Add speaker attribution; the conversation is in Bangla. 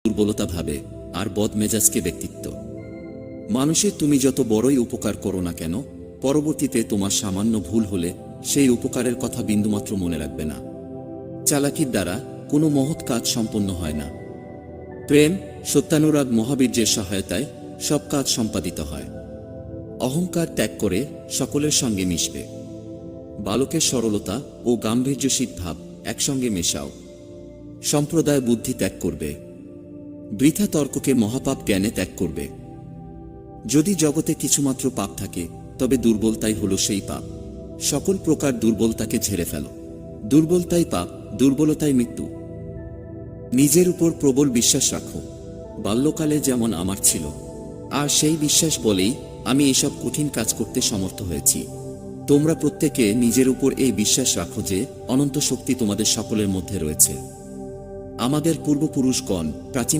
Speaker 1: দুর্বলতা ভাবে, আর বদমেজাজকে ব্যক্তিত্ব। মানুষের তুমি যত বড়ই উপকার করো না কেন, পরবর্তীতে তোমার সামান্য ভুল হলে সেই উপকারের কথা বিন্দুমাত্র মনে রাখবে না। চালাকির দ্বারা কোনো মহৎ কাজ সম্পন্ন হয় না। প্রেম, সত্যানুরাগ, মহাবীর্যের সহায়তায় সব কাজ সম্পাদিত হয়। অহংকার ত্যাগ করে সকলের সঙ্গে মিশবে। বালকের সরলতা ও গাম্ভীর্যশীল ভাব একসঙ্গে মেশাও। সম্প্রদায় বুদ্ধি ত্যাগ করবে। বৃথা তর্ককে মহাপাপ জ্ঞানে ত্যাগ করবে। যদি জগতে কিছুমাত্র পাপ থাকে, তবে দুর্বলতাই হল সেই পাপ। সকল প্রকার দুর্বলতাকে ঝেড়ে ফেলো। দুর্বলতাই পাপ, দুর্বলতাই মৃত্যু। নিজের উপর প্রবল বিশ্বাস রাখো। বাল্যকালে যেমন আমার ছিল, আর সেই বিশ্বাস বলেই আমি এসব কঠিন কাজ করতে সমর্থ হয়েছি। তোমরা প্রত্যেকে নিজের উপর এই বিশ্বাস রাখো যে অনন্ত শক্তি তোমাদের সকলের মধ্যে রয়েছে। আমাদের পূর্বপুরুষগণ প্রাচীন